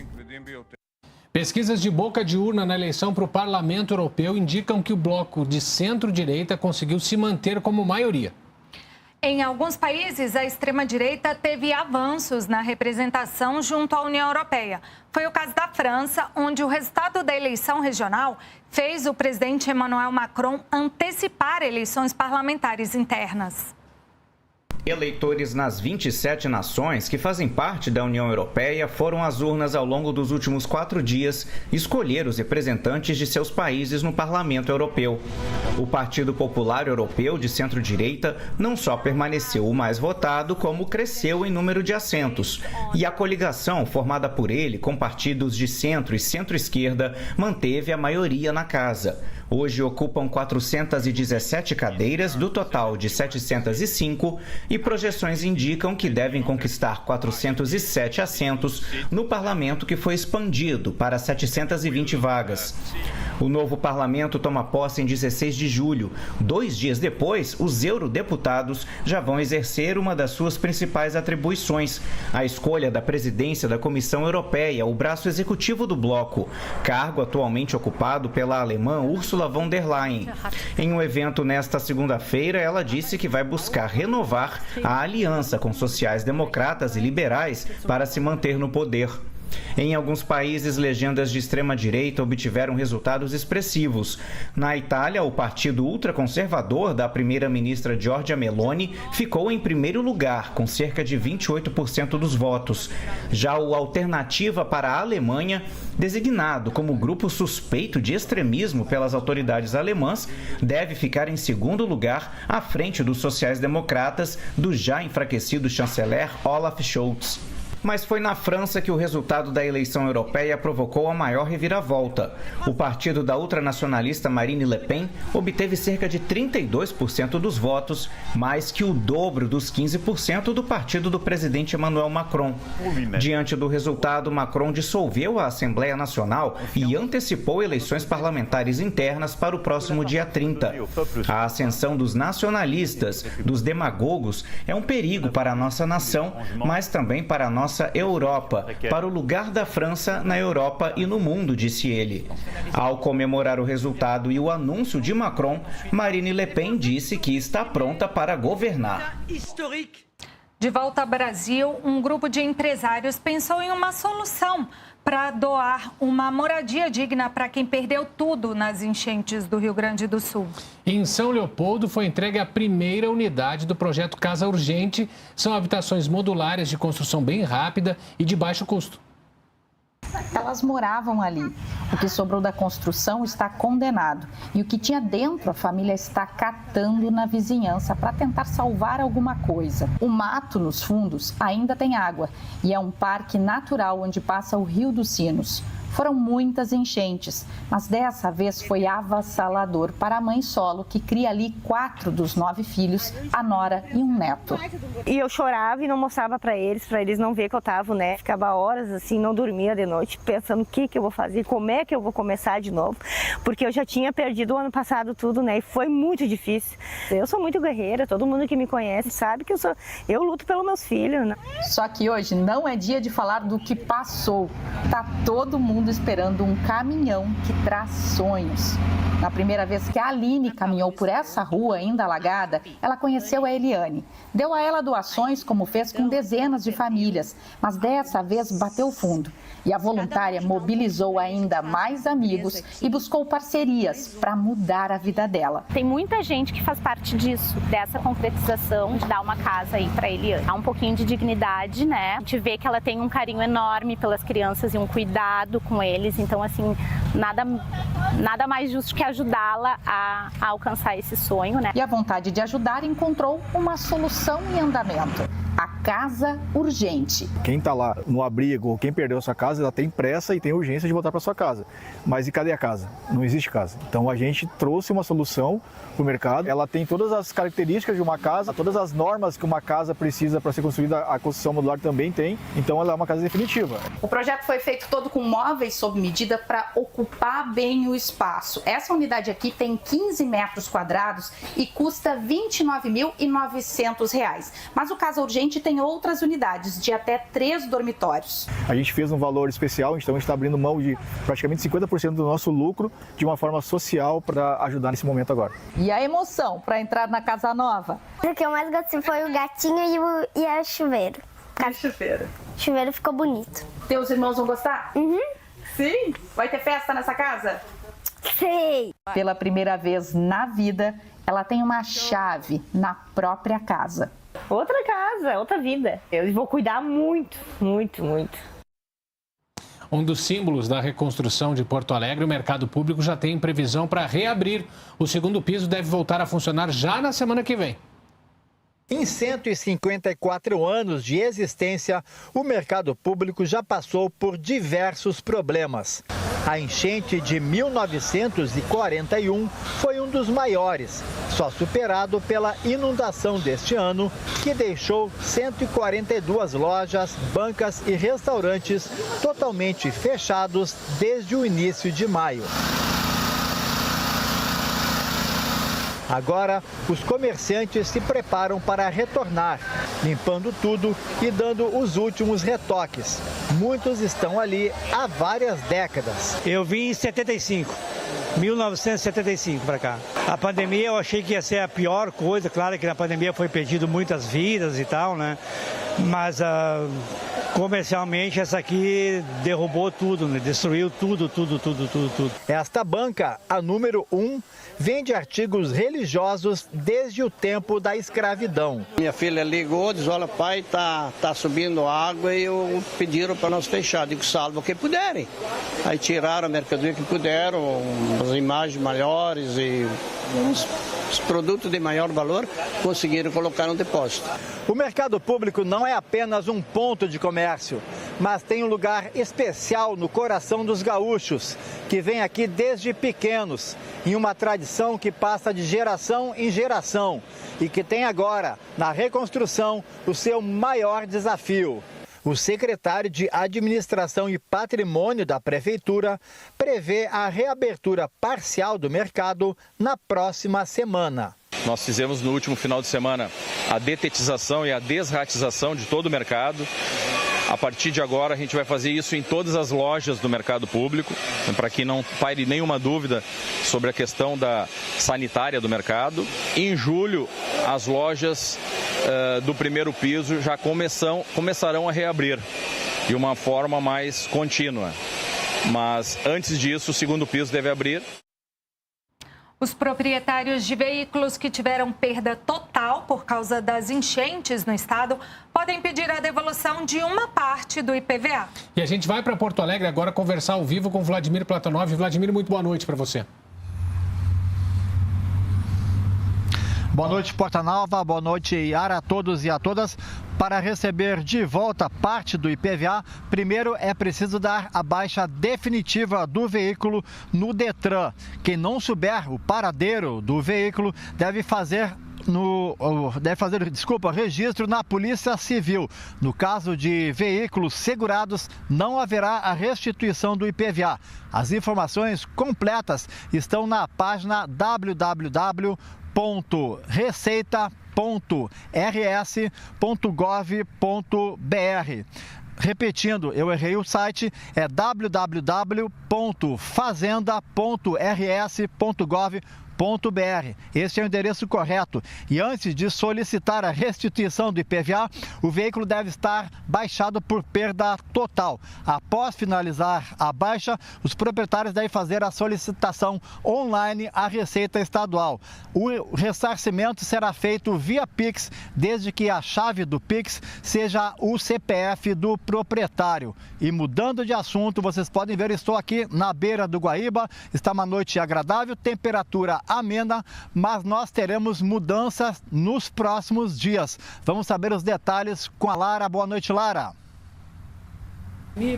Pesquisas de boca de urna na eleição para o Parlamento Europeu indicam que o bloco de centro-direita conseguiu se manter como maioria. Em alguns países, a extrema-direita teve avanços na representação junto à União Europeia. Foi o caso da França, onde o resultado da eleição regional fez o presidente Emmanuel Macron antecipar eleições parlamentares internas. Eleitores nas 27 nações que fazem parte da União Europeia foram às urnas ao longo dos últimos 4 dias escolher os representantes de seus países no Parlamento Europeu. O Partido Popular Europeu de centro-direita não só permaneceu o mais votado, como cresceu em número de assentos. E a coligação formada por ele, com partidos de centro e centro-esquerda, manteve a maioria na casa. Hoje ocupam 417 cadeiras do total de 705 e projeções indicam que devem conquistar 407 assentos no parlamento, que foi expandido para 720 vagas. O novo parlamento toma posse em 16 de julho. 2 dias depois, os eurodeputados já vão exercer uma das suas principais atribuições, a escolha da presidência da Comissão Europeia, o braço executivo do bloco, cargo atualmente ocupado pela alemã Ursula von der Leyen. Em um evento nesta segunda-feira, ela disse que vai buscar renovar a aliança com sociais-democratas e liberais para se manter no poder. Em alguns países, legendas de extrema-direita obtiveram resultados expressivos. Na Itália, o partido ultraconservador da primeira-ministra Giorgia Meloni ficou em primeiro lugar, com cerca de 28% dos votos. Já o Alternativa para a Alemanha, designado como grupo suspeito de extremismo pelas autoridades alemãs, deve ficar em segundo lugar, à frente dos sociais-democratas do já enfraquecido chanceler Olaf Scholz. Mas foi na França que o resultado da eleição europeia provocou a maior reviravolta. O partido da ultranacionalista Marine Le Pen obteve cerca de 32% dos votos, mais que o dobro dos 15% do partido do presidente Emmanuel Macron. Diante do resultado, Macron dissolveu a Assembleia Nacional e antecipou eleições parlamentares internas para o próximo dia 30. A ascensão dos nacionalistas, dos demagogos, é um perigo para a nossa nação, mas também para a nossa Europa, para o lugar da França na Europa e no mundo, disse ele. Ao comemorar o resultado e o anúncio de Macron, Marine Le Pen disse que está pronta para governar. De volta ao Brasil, um grupo de empresários pensou em uma solução para doar uma moradia digna para quem perdeu tudo nas enchentes do Rio Grande do Sul. Em São Leopoldo foi entregue a primeira unidade do projeto Casa Urgente. São habitações modulares de construção bem rápida e de baixo custo. Elas moravam ali. O que sobrou da construção está condenado. E o que tinha dentro, a família está catando na vizinhança para tentar salvar alguma coisa. O mato nos fundos ainda tem água e é um parque natural onde passa o Rio dos Sinos. Foram muitas enchentes, mas dessa vez foi avassalador para a mãe solo, que cria ali 4 dos 9 filhos, a nora e um neto. E eu chorava e não mostrava para eles não ver que eu estava, né? Ficava horas assim, não dormia de noite, pensando o que eu vou fazer, como é que eu vou começar de novo, porque eu já tinha perdido o ano passado tudo, né? E foi muito difícil. Eu sou muito guerreira, todo mundo que me conhece sabe que eu luto pelos meus filhos, né? Só que hoje não é dia de falar do que passou. Tá todo mundo esperando um caminhão que traz sonhos. Na primeira vez que a Aline caminhou por essa rua ainda alagada, ela conheceu a Eliane. Deu a ela doações, como fez com dezenas de famílias, mas dessa vez bateu fundo. E a voluntária mobilizou ainda mais amigos e buscou parcerias para mudar a vida dela. Tem muita gente que faz parte disso, dessa concretização de dar uma casa aí para Eliane. Há um pouquinho de dignidade, né? A gente vê que ela tem um carinho enorme pelas crianças e um cuidado com eles. Então, assim, nada mais justo que ajudá-la a alcançar esse sonho, né? E a vontade de ajudar encontrou uma solução em andamento. A Casa Urgente. Quem está lá no abrigo ou quem perdeu a sua casa, ela tem pressa e tem urgência de voltar para sua casa. Mas e cadê a casa? Não existe casa. Então a gente trouxe uma solução para o mercado. Ela tem todas as características de uma casa, todas as normas que uma casa precisa para ser construída, a construção modular também tem. Então ela é uma casa definitiva. O projeto foi feito todo com móveis sob medida para ocupar bem o espaço. Essa unidade aqui tem 15 metros quadrados e custa R$ 29.900. Mas o Casa Urgente tem outras unidades de até 3 dormitórios. A gente fez um valor especial, então a gente está abrindo mão de praticamente 50% do nosso lucro de uma forma social para ajudar nesse momento agora. E a emoção para entrar na casa nova? O que eu mais gostei foi o gatinho e o chuveiro. E o chuveiro? O chuveiro ficou bonito. Teus irmãos vão gostar? Uhum. Sim? Vai ter festa nessa casa? Sei. Pela primeira vez na vida, ela tem uma chave na própria casa. Outra casa, outra vida. Eu vou cuidar muito, muito, muito. Um dos símbolos da reconstrução de Porto Alegre, o mercado público já tem previsão para reabrir. O segundo piso deve voltar a funcionar já na semana que vem. Em 154 anos de existência, o mercado público já passou por diversos problemas. A enchente de 1941 foi um dos maiores, só superado pela inundação deste ano, que deixou 142 lojas, bancas e restaurantes totalmente fechados desde o início de maio. Agora, os comerciantes se preparam para retornar, limpando tudo e dando os últimos retoques. Muitos estão ali há várias décadas. Eu vim em 1975 para cá. A pandemia eu achei que ia ser a pior coisa, claro que na pandemia foi perdido muitas vidas e tal, né? Mas comercialmente essa aqui derrubou tudo, né? Destruiu tudo. Esta banca, a número 1, vende artigos religiosos desde o tempo da escravidão. Minha filha ligou, diz, olha pai, tá subindo água e pediram para nós fechar. Digo, salva o que puderem. Aí tiraram a mercadoria que puderam, as imagens maiores e os produtos de maior valor conseguiram colocar no depósito. O mercado público não é apenas um ponto de comércio, mas tem um lugar especial no coração dos gaúchos, que vêm aqui desde pequenos, em uma tradição que passa de geração em geração e que tem agora, na reconstrução, o seu maior desafio. O secretário de Administração e Patrimônio da Prefeitura prevê a reabertura parcial do mercado na próxima semana. Nós fizemos no último final de semana a detetização e a desratização de todo o mercado. A partir de agora, a gente vai fazer isso em todas as lojas do mercado público, para que não paire nenhuma dúvida sobre a questão sanitária do mercado. Em julho, as lojas do primeiro piso já começarão a reabrir de uma forma mais contínua. Mas antes disso, o segundo piso deve abrir. Os proprietários de veículos que tiveram perda total por causa das enchentes no estado podem pedir a devolução de uma parte do IPVA. E a gente vai para Porto Alegre agora conversar ao vivo com Vladimir Platonov. Vladimir, muito boa noite para você. Boa noite, Porta Nova. Boa noite, Yara, a todos e a todas. Para receber de volta parte do IPVA, primeiro é preciso dar a baixa definitiva do veículo no Detran. Quem não souber o paradeiro do veículo deve fazer registro na Polícia Civil. No caso de veículos segurados, não haverá a restituição do IPVA. As informações completas estão na página www.receita.rs.gov.br. Repetindo, eu errei o site, é www.fazenda.rs.gov.br. Este é o endereço correto. E antes de solicitar a restituição do IPVA, o veículo deve estar baixado por perda total. Após finalizar a baixa, os proprietários devem fazer a solicitação online à Receita Estadual. O ressarcimento será feito via Pix, desde que a chave do Pix seja o CPF do proprietário. E mudando de assunto, vocês podem ver, estou aqui na beira do Guaíba, está uma noite agradável, temperatura amena, mas nós teremos mudanças nos próximos dias. Vamos saber os detalhes com a Lara. Boa noite, Lara.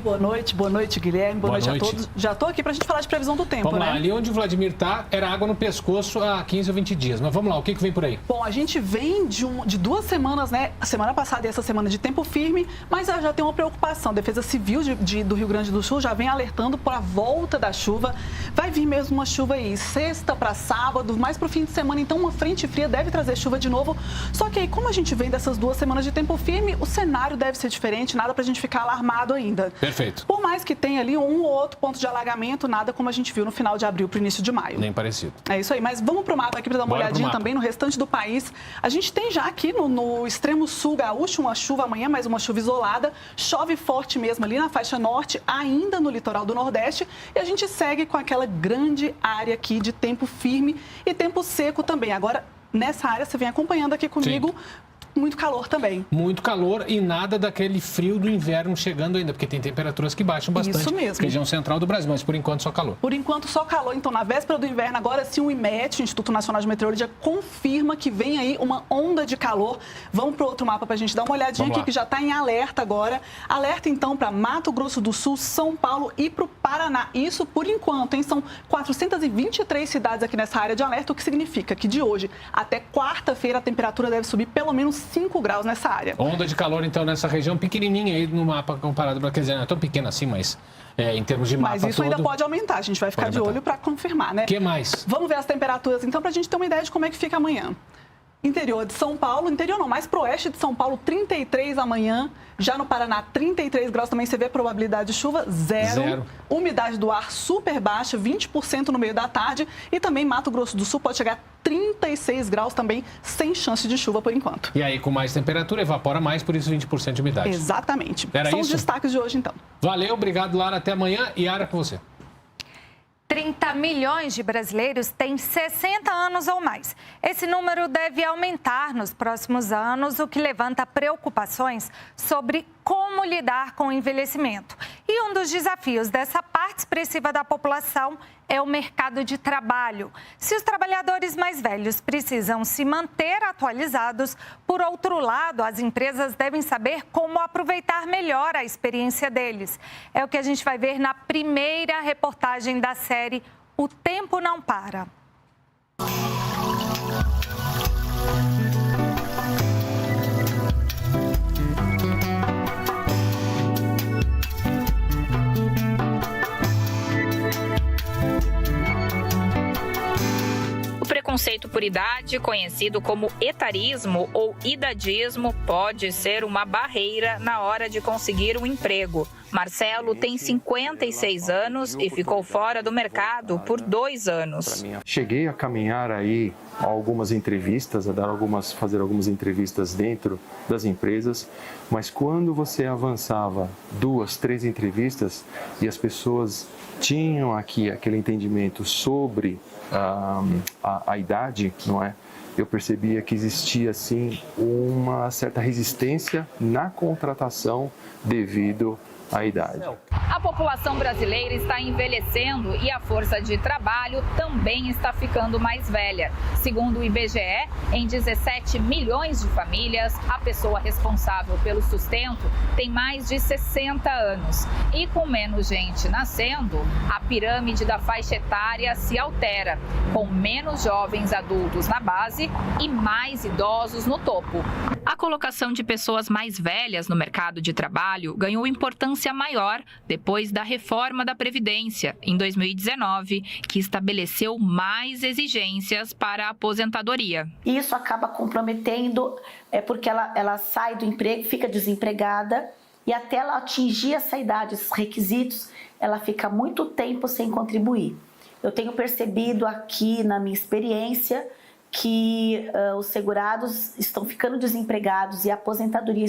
Boa noite, Guilherme, boa noite a todos. Já estou aqui para a gente falar de previsão do tempo, Vamos lá, ali onde o Vladimir está, era água no pescoço há 15 ou 20 dias. Mas vamos lá, o que vem por aí? Bom, a gente vem de 2 semanas, né? A semana passada e essa semana de tempo firme, mas já tem uma preocupação. A Defesa Civil do Rio Grande do Sul já vem alertando para a volta da chuva. Vai vir mesmo uma chuva aí, sexta para sábado, mais para o fim de semana. Então, uma frente fria deve trazer chuva de novo. Só que aí, como a gente vem dessas 2 semanas de tempo firme, o cenário deve ser diferente, nada para a gente ficar alarmado ainda. chuva. Perfeito. Por mais que tenha ali um ou outro ponto de alagamento, nada como a gente viu no final de abril para o início de maio. Nem parecido. É isso aí, mas vamos para o mapa aqui para dar uma olhadinha também no restante do país. A gente tem já aqui no extremo sul gaúcho uma chuva amanhã, mas uma chuva isolada. Chove forte mesmo ali na faixa norte, ainda no litoral do Nordeste. E a gente segue com aquela grande área aqui de tempo firme e tempo seco também. Agora, nessa área, você vem acompanhando aqui comigo. Sim. Muito calor também. Muito calor e nada daquele frio do inverno chegando ainda, porque tem temperaturas que baixam bastante. Isso mesmo. Região central do Brasil, mas por enquanto só calor. Por enquanto só calor. Então, na véspera do inverno, agora sim o IMET, o Instituto Nacional de Meteorologia, confirma que vem aí uma onda de calor. Vamos para o outro mapa para a gente dar uma olhadinha aqui, que já está em alerta agora. Alerta, então, para Mato Grosso do Sul, São Paulo e para o Paraná. Isso por enquanto, hein? São 423 cidades aqui nessa área de alerta, o que significa que de hoje até quarta-feira a temperatura deve subir pelo menos 5 graus nessa área. Onda de calor, então, nessa região pequenininha aí no mapa comparado, quer dizer, não é tão pequena assim, mas em termos de mapa Mas isso ainda pode aumentar, a gente vai ficar de olho para confirmar, né? O que mais? Vamos ver as temperaturas, então, para a gente ter uma ideia de como é que fica amanhã. Interior de São Paulo, interior não, mais pro oeste de São Paulo, 33 amanhã. Já no Paraná, 33 graus também, você vê a probabilidade de chuva, zero. Umidade do ar super baixa, 20% no meio da tarde. E também Mato Grosso do Sul pode chegar a 36 graus também, sem chance de chuva por enquanto. E aí, com mais temperatura, evapora mais, por isso 20% de umidade. Exatamente. Era São isso? Os destaques de hoje, então. Valeu, obrigado, Lara. Até amanhã. Yara, com você. 30 milhões de brasileiros têm 60 anos ou mais. Esse número deve aumentar nos próximos anos, o que levanta preocupações sobre como lidar com o envelhecimento. E um dos desafios dessa parte expressiva da população é o mercado de trabalho. Se os trabalhadores mais velhos precisam se manter atualizados, por outro lado, as empresas devem saber como aproveitar melhor a experiência deles. É o que a gente vai ver na primeira reportagem da série O Tempo Não Para. O preconceito por idade, conhecido como etarismo ou idadismo, pode ser uma barreira na hora de conseguir um emprego. Marcelo tem 56 anos e ficou fora do mercado por 2 anos. Cheguei a caminhar aí algumas entrevistas, fazer algumas entrevistas dentro das empresas, mas quando você avançava 2, 3 entrevistas e as pessoas tinham aqui aquele entendimento sobre a idade, não é? Eu percebia que existia, assim, uma certa resistência na contratação devido à idade. A população brasileira está envelhecendo e a força de trabalho também está ficando mais velha. Segundo o IBGE, em 17 milhões de famílias, a pessoa responsável pelo sustento tem mais de 60 anos. E com menos gente nascendo, a pirâmide da faixa etária se altera, com menos jovens adultos na base e mais idosos no topo. A colocação de pessoas mais velhas no mercado de trabalho ganhou importância maior depois da reforma da Previdência, em 2019, que estabeleceu mais exigências para a aposentadoria. Isso acaba comprometendo, porque ela sai do emprego, fica desempregada, e até ela atingir essa idade, esses requisitos, ela fica muito tempo sem contribuir. Eu tenho percebido aqui na minha experiência que os segurados estão ficando desempregados e a aposentadoria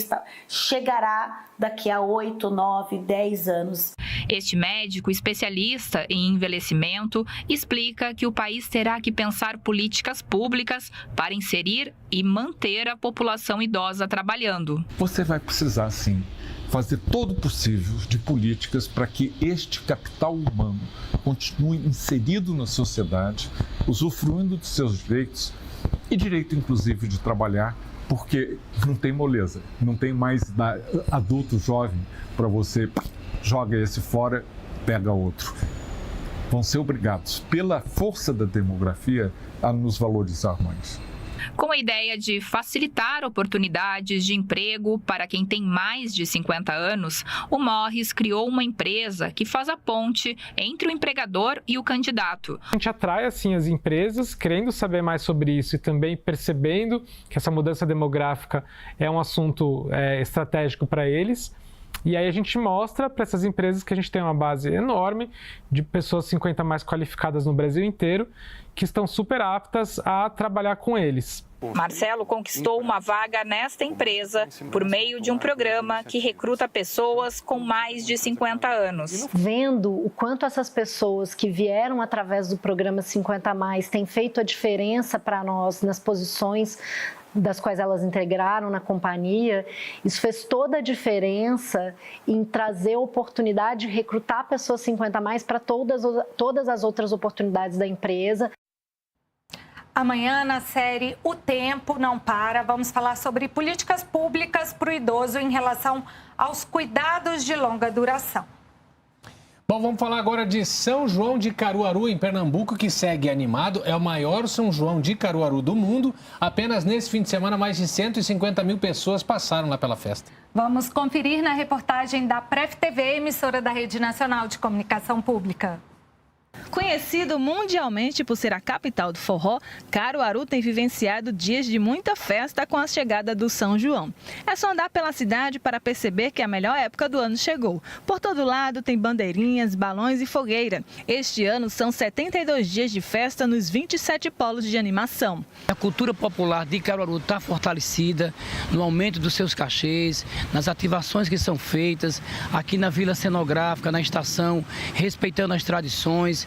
chegará daqui a 8, 9, 10 anos. Este médico especialista em envelhecimento explica que o país terá que pensar políticas públicas para inserir e manter a população idosa trabalhando. Você vai precisar, sim, fazer todo o possível de políticas para que este capital humano continue inserido na sociedade, usufruindo de seus direitos e direito, inclusive, de trabalhar, porque não tem moleza, não tem mais adulto jovem para você joga esse fora, pega outro. Vão ser obrigados, pela força da demografia, a nos valorizar mais. Com a ideia de facilitar oportunidades de emprego para quem tem mais de 50 anos, o Morris criou uma empresa que faz a ponte entre o empregador e o candidato. A gente atrai assim as empresas, querendo saber mais sobre isso e também percebendo que essa mudança demográfica é um assunto estratégico para eles. E aí a gente mostra para essas empresas que a gente tem uma base enorme de pessoas 50 mais qualificadas no Brasil inteiro, que estão super aptas a trabalhar com eles. Marcelo conquistou uma vaga nesta empresa por meio de um programa que recruta pessoas com mais de 50 anos. Vendo o quanto essas pessoas que vieram através do programa 50 mais têm feito a diferença para nós nas posições das quais elas integraram na companhia, isso fez toda a diferença em trazer oportunidade de recrutar pessoas 50 mais para todas as outras oportunidades da empresa. Amanhã, na série O Tempo Não Para, vamos falar sobre políticas públicas para o idoso em relação aos cuidados de longa duração. Bom, vamos falar agora de São João de Caruaru, em Pernambuco, que segue animado. É o maior São João de Caruaru do mundo. Apenas nesse fim de semana, mais de 150 mil pessoas passaram lá pela festa. Vamos conferir na reportagem da Pref TV, emissora da Rede Nacional de Comunicação Pública. Conhecido mundialmente por ser a capital do forró, Caruaru tem vivenciado dias de muita festa com a chegada do São João. É só andar pela cidade para perceber que a melhor época do ano chegou. Por todo lado tem bandeirinhas, balões e fogueira. Este ano são 72 dias de festa nos 27 polos de animação. A cultura popular de Caruaru está fortalecida no aumento dos seus cachês, nas ativações que são feitas aqui na Vila Cenográfica, na estação, respeitando as tradições.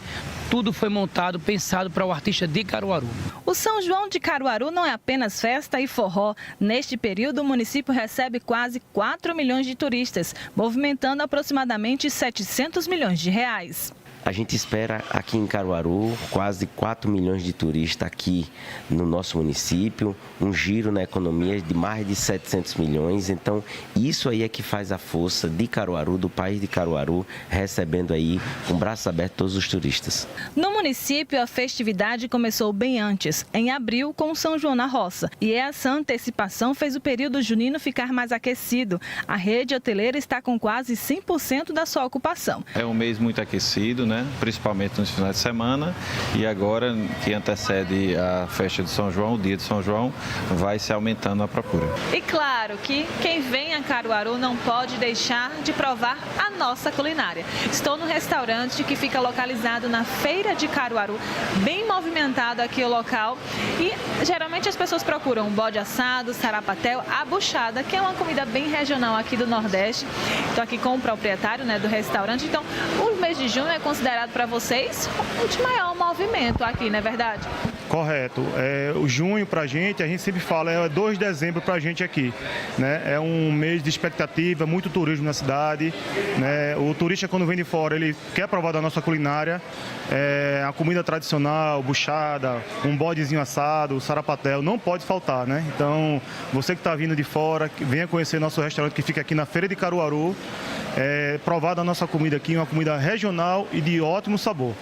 Tudo foi montado, pensado para o artista de Caruaru. O São João de Caruaru não é apenas festa e forró. Neste período, o município recebe quase 4 milhões de turistas, movimentando aproximadamente 700 milhões de reais. A gente espera aqui em Caruaru quase 4 milhões de turistas aqui no nosso município, um giro na economia de mais de 700 milhões. Então, isso aí é que faz a força de Caruaru, do país de Caruaru, recebendo aí com braços abertos todos os turistas. No município, a festividade começou bem antes, em abril, com o São João na Roça. E essa antecipação fez o período junino ficar mais aquecido. A rede hoteleira está com quase 100% da sua ocupação. É um mês muito aquecido, né? Principalmente nos finais de semana, e agora que antecede a festa de São João, o dia de São João, vai se aumentando a procura. E claro que quem vem a Caruaru não pode deixar de provar a nossa culinária. Estou no restaurante que fica localizado na Feira de Caruaru, bem movimentado aqui o local, e geralmente as pessoas procuram bode assado, sarapatel, a buchada, que é uma comida bem regional aqui do Nordeste. Estou aqui com o proprietário, né, do restaurante. Então, o mês de junho é considerado para vocês o de maior movimento aqui, não é verdade? Correto. O junho pra gente, a gente sempre fala, é 2 de dezembro pra gente aqui, né? É um mês de expectativa, muito turismo na cidade, né? O turista, quando vem de fora, ele quer provar da nossa culinária, a comida tradicional, buchada, um bodezinho assado, sarapatel, não pode faltar, né? Então, você que está vindo de fora, venha conhecer nosso restaurante que fica aqui na Feira de Caruaru, provar da nossa comida aqui, uma comida regional e de ótimo sabor.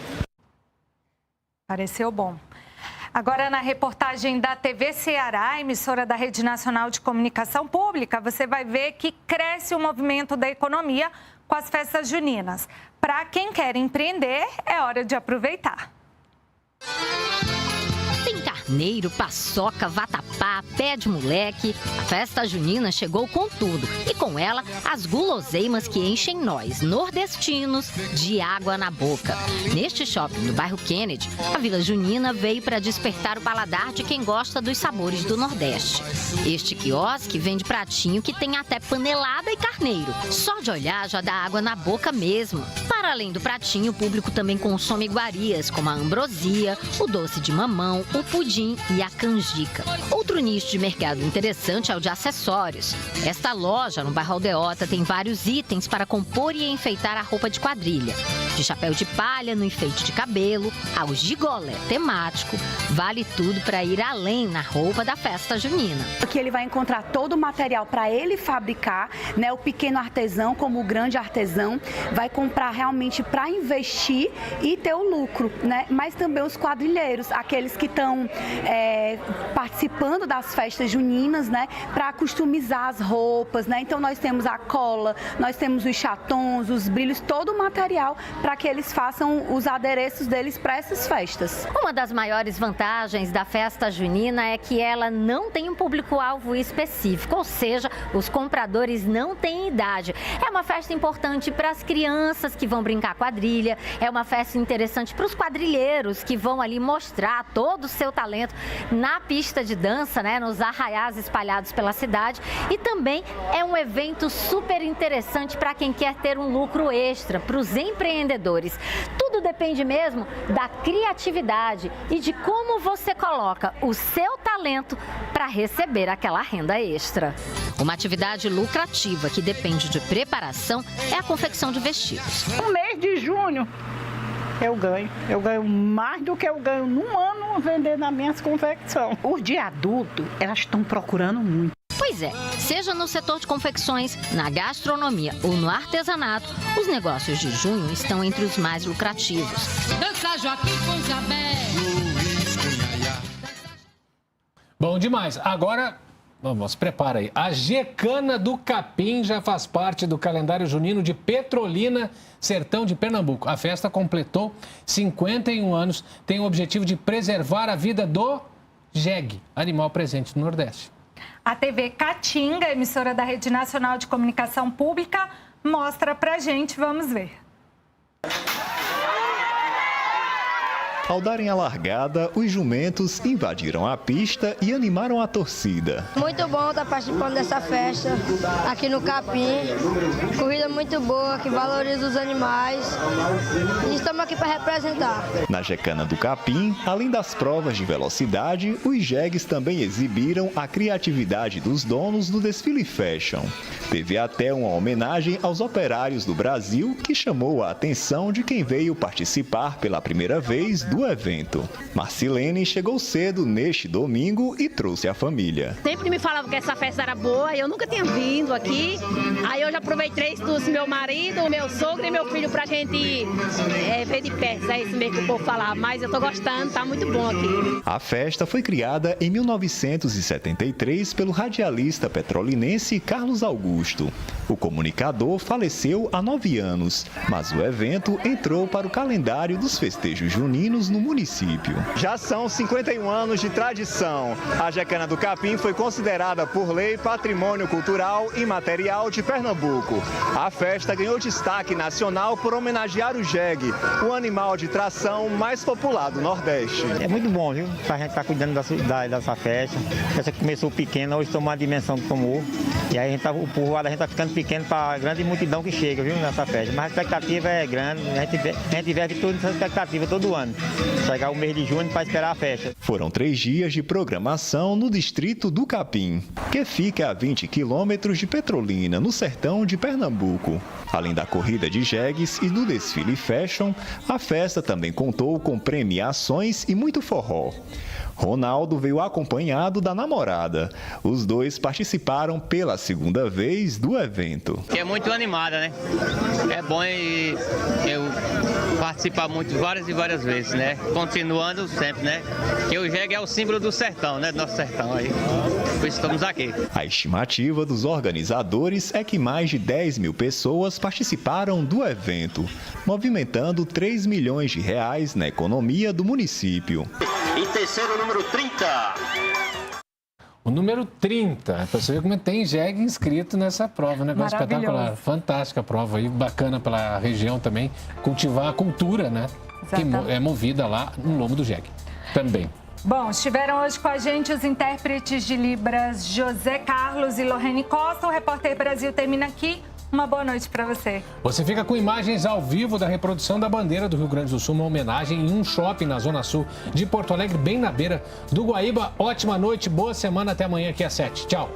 Pareceu bom. Agora, na reportagem da TV Ceará, emissora da Rede Nacional de Comunicação Pública, você vai ver que cresce o movimento da economia com as festas juninas. Para quem quer empreender, é hora de aproveitar. Tem carneiro, paçoca, vatapá, pé de moleque. A festa junina chegou com tudo e com ela as guloseimas que enchem nós, nordestinos, de água na boca. Neste shopping do bairro Kennedy, a Vila Junina veio para despertar o paladar de quem gosta dos sabores do Nordeste. Este quiosque vende pratinho que tem até panelada e carneiro. Só de olhar já dá água na boca mesmo. Para além do pratinho, o público também consome iguarias, como a ambrosia, o doce de mamão, o pudim e a canjica. Outro nicho de mercado interessante é o de acessórios. Esta loja, no bairro Aldeota, tem vários itens para compor e enfeitar a roupa de quadrilha. De chapéu de palha no enfeite de cabelo, ao gigolé temático, vale tudo para ir além na roupa da festa junina. Aqui ele vai encontrar todo o material para ele fabricar, né? O pequeno artesão como o grande artesão, vai comprar realmente para investir e ter o lucro, né? Mas também os quadrilheiros, aqueles que estão participando das festas juninas, né? Para customizar as roupas, né? Então nós temos a cola, nós temos os chatons, os brilhos, todo o material para para que eles façam os adereços deles para essas festas. Uma das maiores vantagens da festa junina é que ela não tem um público-alvo específico, ou seja, os compradores não têm idade. É uma festa importante para as crianças que vão brincar quadrilha, é uma festa interessante para os quadrilheiros que vão ali mostrar todo o seu talento na pista de dança, né, nos arraiais espalhados pela cidade, e também é um evento super interessante para quem quer ter um lucro extra, para os empreendedores. Tudo depende mesmo da criatividade e de como você coloca o seu talento para receber aquela renda extra. Uma atividade lucrativa que depende de preparação é a confecção de vestidos. No mês de junho eu ganho mais do que eu ganho num ano vendendo as minhas confecções. Os de adulto, elas estão procurando muito. Pois é, seja no setor de confecções, na gastronomia ou no artesanato, os negócios de junho estão entre os mais lucrativos. Bom demais. Agora, vamos, prepara aí. A Gecana do Capim já faz parte do calendário junino de Petrolina, sertão de Pernambuco. A festa completou 51 anos, tem o objetivo de preservar a vida do jegue, animal presente no Nordeste. A TV Caatinga, emissora da Rede Nacional de Comunicação Pública, mostra pra gente, vamos ver. Ao darem a largada, os jumentos invadiram a pista e animaram a torcida. Muito bom estar participando dessa festa aqui no Capim. Corrida muito boa, que valoriza os animais. E estamos aqui para representar. Na Gecana do Capim, além das provas de velocidade, os jegues também exibiram a criatividade dos donos do desfile fashion. Teve até uma homenagem aos operários do Brasil, que chamou a atenção de quem veio participar pela primeira vez do evento. Marcilene chegou cedo neste domingo e trouxe a família. Sempre me falavam que essa festa era boa, eu nunca tinha vindo aqui. Aí eu já aproveitei, trouxe meu marido, meu sogro e meu filho pra gente ver de perto. É isso mesmo que o povo falava, mas eu tô gostando, tá muito bom aqui. A festa foi criada em 1973 pelo radialista petrolinense Carlos Augusto. O comunicador faleceu há 9 anos, mas o evento entrou para o calendário dos festejos juninos no município. Já são 51 anos de tradição. A Gecana do Capim foi considerada por lei Patrimônio Cultural e Imaterial de Pernambuco. A festa ganhou destaque nacional por homenagear o jegue, o animal de tração mais popular do Nordeste. É muito bom, viu? A gente está cuidando dessa festa. Essa que começou pequena, hoje tomou a dimensão que tomou. E aí o povo a gente está ficando pequeno para a grande multidão que chega, viu, nessa festa. Mas a expectativa é grande, a gente vive toda essa expectativa todo ano. Chegar o mês de junho para esperar a festa. Foram 3 dias de programação no distrito do Capim, que fica a 20 quilômetros de Petrolina, no sertão de Pernambuco. Além da corrida de jegues e do desfile fashion, a festa também contou com premiações e muito forró. Ronaldo veio acompanhado da namorada. Os dois participaram pela segunda vez do evento. É muito animada, né? É bom eu participar muito várias e várias vezes, né? Continuando sempre, né? Que o jegue é o símbolo do sertão, né? Do nosso sertão aí. Por isso estamos aqui. A estimativa dos organizadores é que mais de 10 mil pessoas participaram do evento, movimentando 3 milhões de reais na economia do município. Em terceiro, número 30. O número 30, para você ver como tem jegue inscrito nessa prova, um negócio espetacular. Fantástica a prova aí, bacana pela região também, cultivar a cultura, né? Exatamente. Que é movida lá no lombo do jegue também. Bom, estiveram hoje com a gente os intérpretes de Libras José Carlos e Lorene Costa. O Repórter Brasil termina aqui. Uma boa noite para você. Você fica com imagens ao vivo da reprodução da bandeira do Rio Grande do Sul, uma homenagem em um shopping na Zona Sul de Porto Alegre, bem na beira do Guaíba. Ótima noite, boa semana, até amanhã aqui às 7. Tchau.